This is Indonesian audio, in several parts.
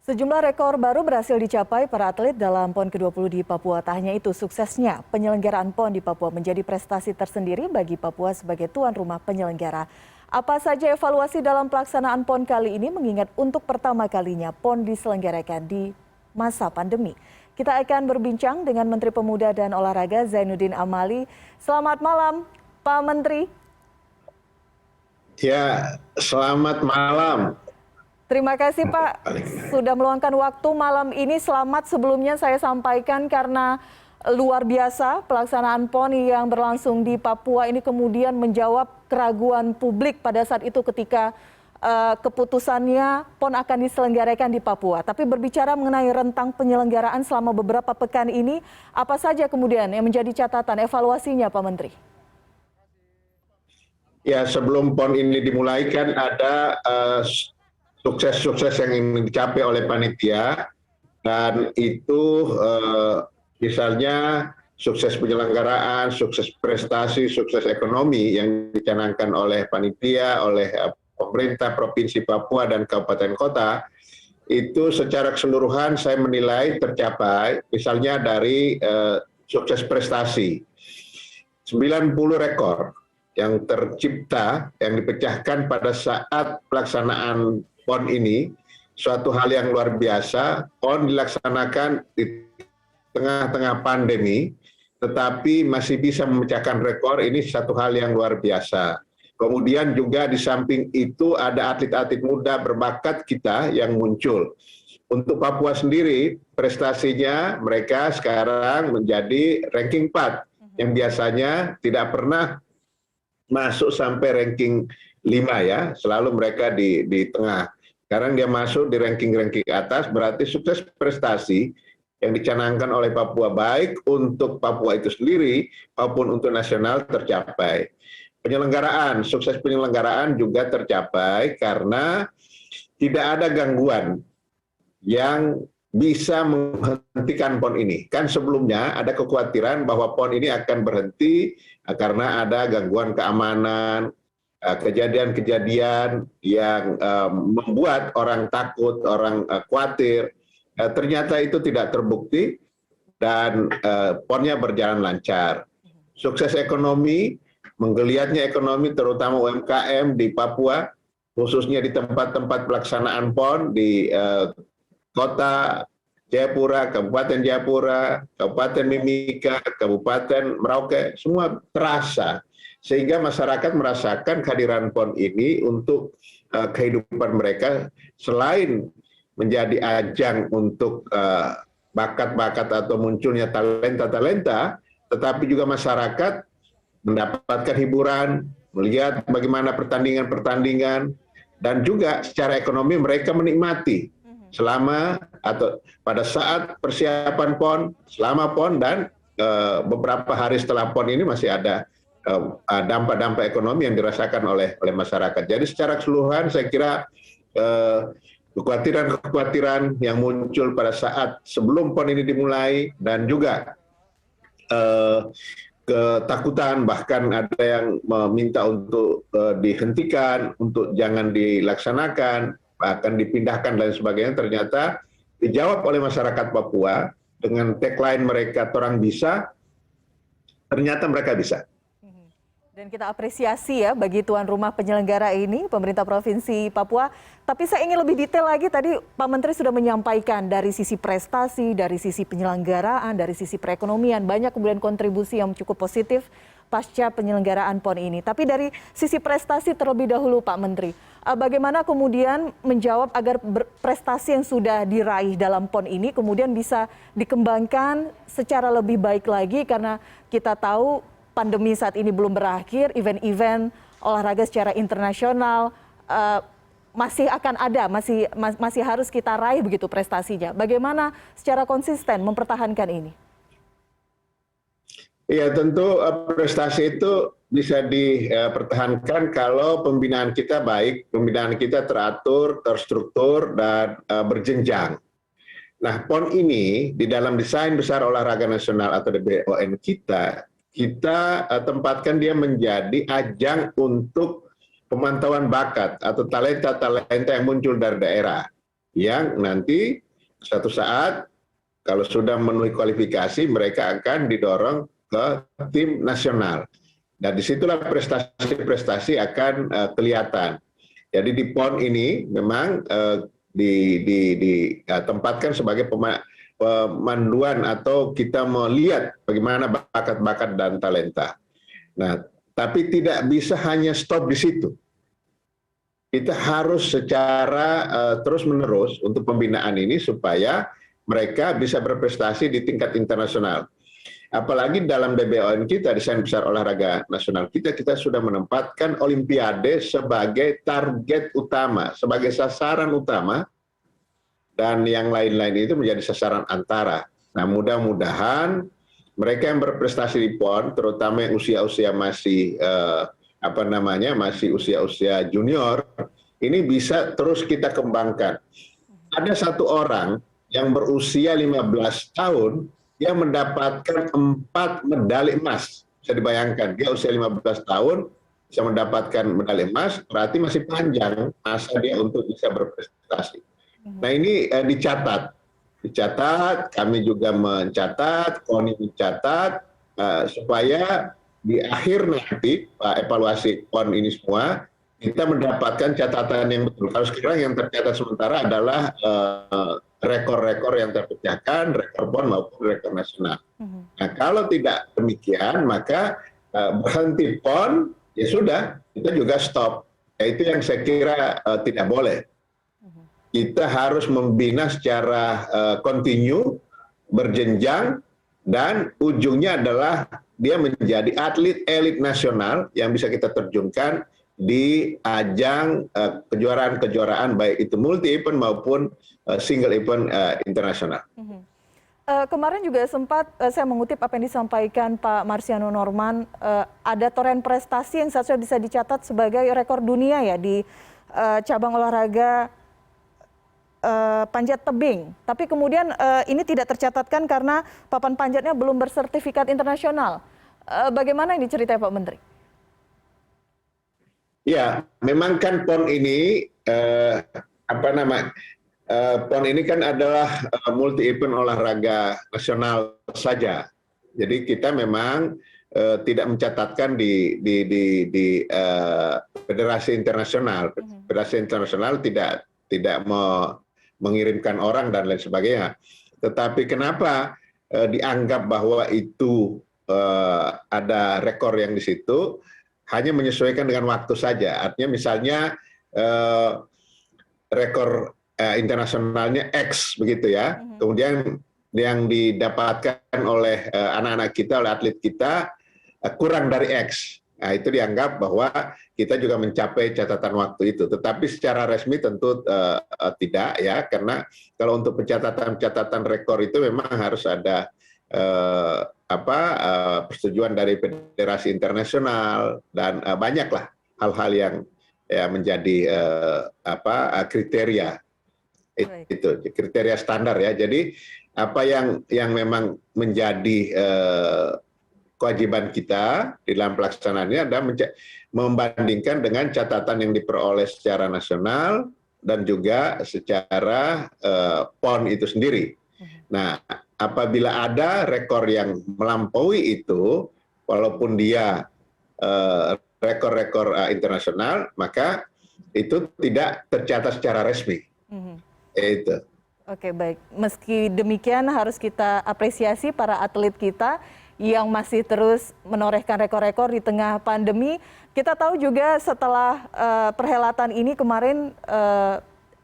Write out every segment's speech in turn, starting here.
Sejumlah rekor baru berhasil dicapai para atlet dalam PON ke-20 di Papua. Tak hanya itu, suksesnya penyelenggaraan PON di Papua menjadi prestasi tersendiri bagi Papua sebagai tuan rumah penyelenggara. Apa saja evaluasi dalam pelaksanaan PON kali ini mengingat untuk pertama kalinya PON diselenggarakan di masa pandemi. Kita akan berbincang dengan Menteri Pemuda dan Olahraga Zainuddin Amali. Selamat malam, Pak Menteri. Ya, selamat malam. Terima kasih Pak sudah meluangkan waktu malam ini. Selamat sebelumnya saya sampaikan karena luar biasa pelaksanaan PON yang berlangsung di Papua ini kemudian menjawab keraguan publik pada saat itu ketika keputusannya PON akan diselenggarakan di Papua. Tapi berbicara mengenai rentang penyelenggaraan selama beberapa pekan ini, apa saja kemudian yang menjadi catatan evaluasinya Pak Menteri? Ya, sebelum PON ini dimulai kan ada sukses-sukses yang ingin dicapai oleh panitia, dan itu misalnya sukses penyelenggaraan, sukses prestasi, sukses ekonomi yang dicanangkan oleh panitia, oleh pemerintah Provinsi Papua dan kabupaten kota, itu secara keseluruhan saya menilai tercapai, misalnya dari sukses prestasi. 90 rekor yang tercipta, yang dipecahkan pada saat pelaksanaan PON ini, suatu hal yang luar biasa. PON dilaksanakan di tengah-tengah pandemi, tetapi masih bisa memecahkan rekor, ini satu hal yang luar biasa. Kemudian juga di samping itu ada atlet-atlet muda berbakat kita yang muncul. Untuk Papua sendiri, prestasinya mereka sekarang menjadi ranking 4, yang biasanya tidak pernah masuk sampai ranking 5 ya, selalu mereka di tengah. Sekarang dia masuk di ranking-ranking atas, berarti sukses prestasi yang dicanangkan oleh Papua baik untuk Papua itu sendiri maupun untuk nasional tercapai. Penyelenggaraan, sukses penyelenggaraan juga tercapai karena tidak ada gangguan yang bisa menghentikan PON ini. Kan sebelumnya ada kekhawatiran bahwa PON ini akan berhenti karena ada gangguan keamanan, kejadian-kejadian yang membuat orang takut, orang khawatir. Ternyata itu tidak terbukti dan PON-nya berjalan lancar. Sukses ekonomi, menggeliatnya ekonomi terutama UMKM di Papua, khususnya di tempat-tempat pelaksanaan PON di Kota Jayapura, Kabupaten Jayapura, Kabupaten Mimika, Kabupaten Merauke, semua terasa. Sehingga masyarakat merasakan kehadiran PON ini untuk kehidupan mereka, selain menjadi ajang untuk bakat-bakat atau munculnya talenta-talenta, tetapi juga masyarakat mendapatkan hiburan, melihat bagaimana pertandingan-pertandingan, dan juga secara ekonomi mereka menikmati selama atau pada saat persiapan PON, selama PON, dan beberapa hari setelah PON ini masih ada dampak-dampak ekonomi yang dirasakan oleh masyarakat. Jadi secara keseluruhan saya kira kekhawatiran-kekhawatiran yang muncul pada saat sebelum PON ini dimulai, dan juga ketakutan, bahkan ada yang meminta untuk dihentikan, untuk jangan dilaksanakan, bahkan dipindahkan dan sebagainya, ternyata dijawab oleh masyarakat Papua dengan tagline mereka, "Torang bisa," ternyata mereka bisa. Dan kita apresiasi ya bagi tuan rumah penyelenggara ini, pemerintah Provinsi Papua. Tapi saya ingin lebih detail lagi, tadi Pak Menteri sudah menyampaikan dari sisi prestasi, dari sisi penyelenggaraan, dari sisi perekonomian, banyak kemudian kontribusi yang cukup positif pasca penyelenggaraan PON ini. Tapi dari sisi prestasi terlebih dahulu Pak Menteri, bagaimana kemudian menjawab agar prestasi yang sudah diraih dalam PON ini kemudian bisa dikembangkan secara lebih baik lagi, karena kita tahu pandemi saat ini belum berakhir, event-event olahraga secara internasional masih akan ada, masih harus kita raih begitu prestasinya. Bagaimana secara konsisten mempertahankan ini? Ya, tentu prestasi itu bisa dipertahankan kalau pembinaan kita baik, pembinaan kita teratur, terstruktur, dan berjenjang. Nah, PON ini di dalam desain besar olahraga nasional atau DBON kita tempatkan dia menjadi ajang untuk pemantauan bakat atau talenta-talenta yang muncul dari daerah. yang nanti suatu saat kalau sudah memenuhi kualifikasi mereka akan didorong ke tim nasional. Dan disitulah prestasi-prestasi akan kelihatan. Jadi di PON ini memang ditempatkan sebagai pemanduan atau kita melihat bagaimana bakat-bakat dan talenta. Nah, tapi tidak bisa hanya stop di situ. Kita harus secara terus-menerus untuk pembinaan ini supaya mereka bisa berprestasi di tingkat internasional. Apalagi dalam DBON kita, Desain Besar Olahraga Nasional kita sudah menempatkan Olimpiade sebagai target utama, sebagai sasaran utama, dan yang lain-lain itu menjadi sasaran antara. Nah, mudah-mudahan mereka yang berprestasi di PON, terutama yang usia-usia masih masih usia-usia junior, ini bisa terus kita kembangkan. Ada satu orang yang berusia 15 tahun yang mendapatkan 4 medali emas. Bisa dibayangkan, dia usia 15 tahun bisa mendapatkan medali emas, berarti masih panjang masa dia untuk bisa berprestasi. Nah, ini dicatat, kami juga mencatat, KONI mencatat, supaya di akhir nanti evaluasi PON ini semua kita mendapatkan catatan yang betul. Kalau sekarang yang tercatat sementara adalah rekor-rekor yang terpecahkan, rekor PON maupun rekor nasional. Nah, kalau tidak demikian, maka berhenti PON, ya sudah, kita juga stop. Itu yang saya kira tidak boleh. Kita harus membina secara kontinu, berjenjang, dan ujungnya adalah dia menjadi atlet elit nasional yang bisa kita terjunkan di ajang kejuaraan-kejuaraan baik itu multi event maupun single event internasional. Kemarin juga sempat saya mengutip apa yang disampaikan Pak Marsiano Norman, ada torehan prestasi yang seharusnya bisa dicatat sebagai rekor dunia ya di cabang olahraga panjat tebing. Tapi kemudian ini tidak tercatatkan karena papan panjatnya belum bersertifikat internasional. Bagaimana ini ceritanya Pak Menteri? Ya, memang kan PON ini PON ini kan adalah multi event olahraga nasional saja. Jadi kita memang tidak mencatatkan di federasi internasional. Federasi internasional tidak mengirimkan orang dan lain sebagainya. Tetapi kenapa dianggap bahwa itu ada rekor yang di situ? Hanya menyesuaikan dengan waktu saja. Artinya misalnya rekor internasionalnya X begitu ya. Kemudian yang didapatkan oleh anak-anak kita, oleh atlet kita kurang dari X. Nah, itu dianggap bahwa kita juga mencapai catatan waktu itu. Tetapi secara resmi tentu tidak ya, karena kalau untuk pencatatan rekor itu memang harus ada persetujuan dari Federasi Internasional dan banyaklah hal-hal yang menjadi kriteria. Itu kriteria standar ya. Jadi apa yang memang menjadi kewajiban kita di dalam pelaksanaannya adalah membandingkan dengan catatan yang diperoleh secara nasional dan juga secara PON itu sendiri. Nah, apabila ada rekor yang melampaui itu, walaupun dia rekor-rekor internasional, maka itu tidak tercatat secara resmi. Itu. Oke, baik. Meski demikian harus kita apresiasi para atlet kita yang masih terus menorehkan rekor-rekor di tengah pandemi. Kita tahu juga setelah perhelatan ini kemarin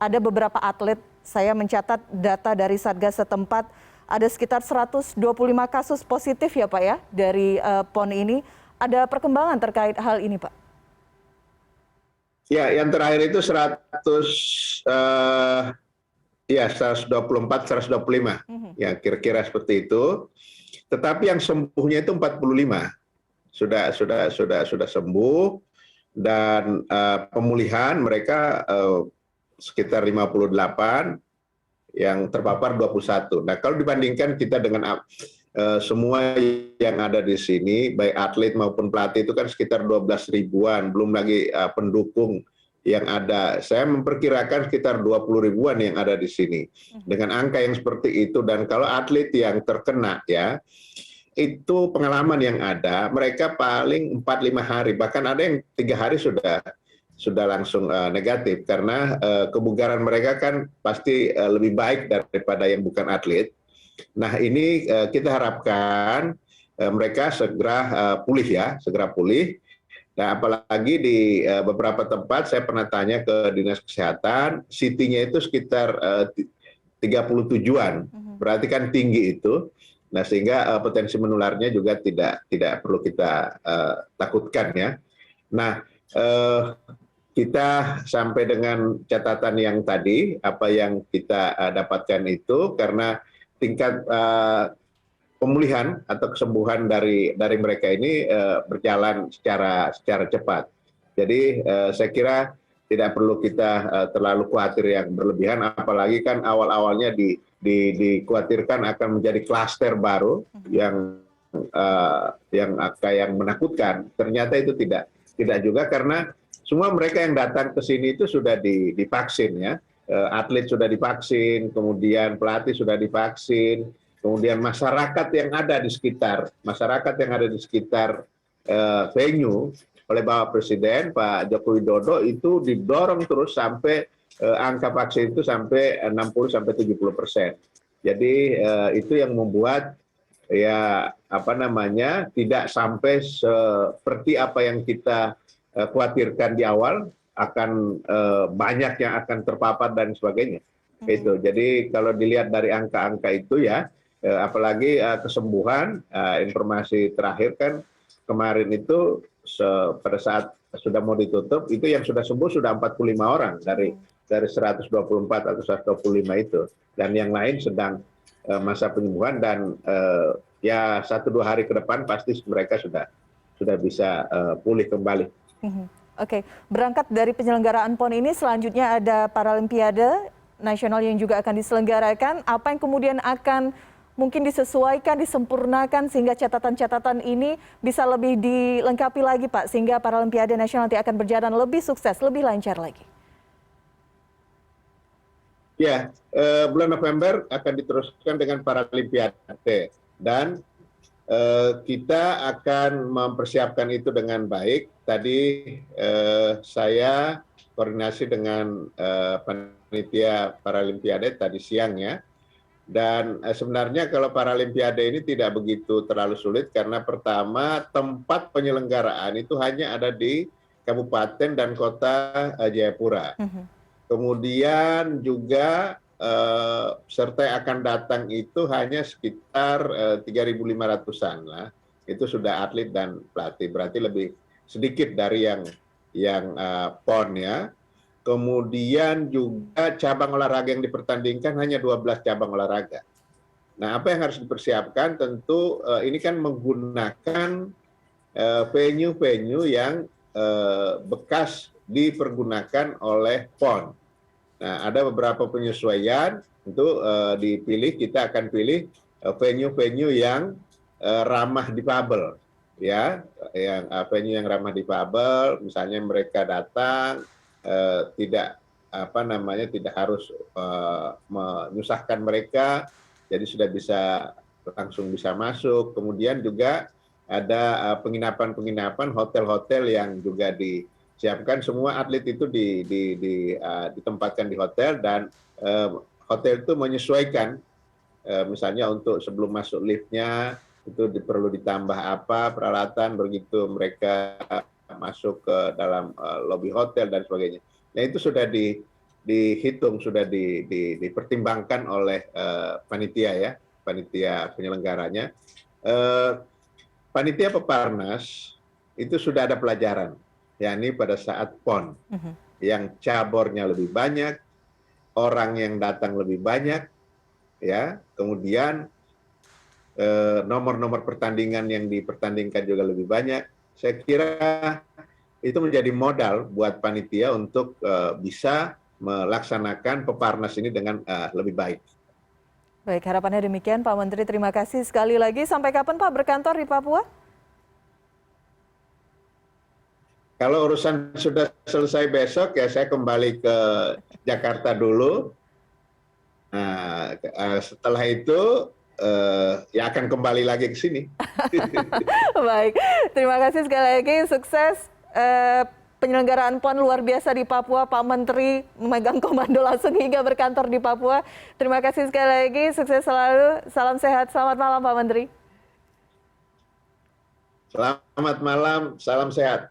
ada beberapa atlet, saya mencatat data dari Satgas setempat, ada sekitar 125 kasus positif ya Pak ya dari PON ini. Ada perkembangan terkait hal ini Pak? Ya, yang terakhir itu 124, 125, ya kira-kira seperti itu. Tetapi yang sembuhnya itu 45, sudah sembuh dan pemulihan mereka sekitar 58, yang terpapar 21. Nah, kalau dibandingkan kita dengan semua yang ada di sini, baik atlet maupun pelatih itu kan sekitar 12 ribuan, belum lagi pendukung yang ada. Saya memperkirakan sekitar 20 ribuan yang ada di sini. Dengan angka yang seperti itu, dan kalau atlet yang terkena ya, itu pengalaman yang ada, mereka paling 4-5 hari, bahkan ada yang 3 hari sudah langsung negatif, karena kebugaran mereka kan pasti lebih baik daripada yang bukan atlet. Nah ini kita harapkan mereka segera pulih ya, segera pulih. Nah, apalagi di beberapa tempat saya pernah tanya ke Dinas Kesehatan, CT-nya itu sekitar 37-an, berarti kan tinggi itu. Nah, sehingga potensi menularnya juga tidak perlu kita takutkan ya. Nah, kita sampai dengan catatan yang tadi, apa yang kita dapatkan itu, karena tingkat pemulihan atau kesembuhan dari mereka ini berjalan secara cepat. Jadi saya kira tidak perlu kita terlalu khawatir yang berlebihan, apalagi kan awal-awalnya dikhawatirkan akan menjadi klaster baru yang menakutkan. Ternyata itu tidak juga, karena semua mereka yang datang ke sini itu sudah divaksin ya. Atlet sudah divaksin, kemudian pelatih sudah divaksin, kemudian masyarakat yang ada di sekitar venue oleh Bapak Presiden Pak Joko Widodo itu didorong terus sampai angka vaksin itu sampai 60-70%. Jadi itu yang membuat ya tidak sampai seperti apa yang kita khawatirkan di awal, akan banyak yang akan terpapar dan sebagainya. Itu. Jadi kalau dilihat dari angka-angka itu ya, apalagi kesembuhan, informasi terakhir kan kemarin itu pada saat sudah mau ditutup, itu yang sudah sembuh sudah 45 orang dari 124 atau 125 itu, dan yang lain sedang masa penyembuhan, dan ya 1-2 hari ke depan pasti mereka sudah bisa pulih kembali. Oke, berangkat dari penyelenggaraan PON ini, selanjutnya ada Paralimpiade Nasional yang juga akan diselenggarakan. Apa yang kemudian akan mungkin disesuaikan, disempurnakan sehingga catatan-catatan ini bisa lebih dilengkapi lagi, Pak, sehingga Paralimpiade Nasional nanti akan berjalan lebih sukses, lebih lancar lagi? Ya, bulan November akan diteruskan dengan Paralimpiade, dan kita akan mempersiapkan itu dengan baik. Tadi saya koordinasi dengan panitia Paralimpiade tadi siang ya. Dan sebenarnya kalau Paralimpiade ini tidak begitu terlalu sulit, karena pertama tempat penyelenggaraan itu hanya ada di Kabupaten dan Kota Jayapura. Kemudian juga peserta yang akan datang itu hanya sekitar 3.500-an lah. Itu sudah atlet dan pelatih, berarti lebih sedikit dari yang PON ya. Kemudian juga cabang olahraga yang dipertandingkan hanya 12 cabang olahraga. Nah, apa yang harus dipersiapkan tentu ini kan menggunakan venue-venue yang bekas dipergunakan oleh PON. Nah, ada beberapa penyesuaian untuk dipilih. Kita akan pilih venue-venue yang ramah difabel, ya, yang venue yang ramah difabel. Misalnya mereka datang tidak tidak harus menyusahkan mereka, jadi sudah langsung bisa masuk. Kemudian juga ada penginapan-penginapan, hotel-hotel yang juga disiapkan. Semua atlet itu ditempatkan di hotel, dan hotel itu menyesuaikan, misalnya untuk sebelum masuk liftnya itu perlu ditambah apa peralatan begitu mereka masuk ke dalam lobi hotel dan sebagainya. Nah, itu sudah dihitung, sudah dipertimbangkan oleh panitia ya, panitia penyelenggaranya. Panitia Peparnas itu sudah ada pelajaran, yakni pada saat PON, yang cabornya lebih banyak, orang yang datang lebih banyak, ya, kemudian nomor-nomor pertandingan yang dipertandingkan juga lebih banyak. Saya kira itu menjadi modal buat panitia untuk bisa melaksanakan Peparnas ini dengan lebih baik. Baik, harapannya demikian Pak Menteri. Terima kasih sekali lagi. Sampai kapan Pak berkantor di Papua? Kalau urusan sudah selesai besok ya saya kembali ke Jakarta dulu. Nah, setelah itu ya akan kembali lagi ke sini. Baik, terima kasih sekali lagi. Sukses penyelenggaraan PON luar biasa di Papua. Pak Menteri memegang komando langsung hingga berkantor di Papua. Terima kasih sekali lagi. Sukses selalu. Salam sehat. Selamat malam Pak Menteri. Selamat malam, salam sehat.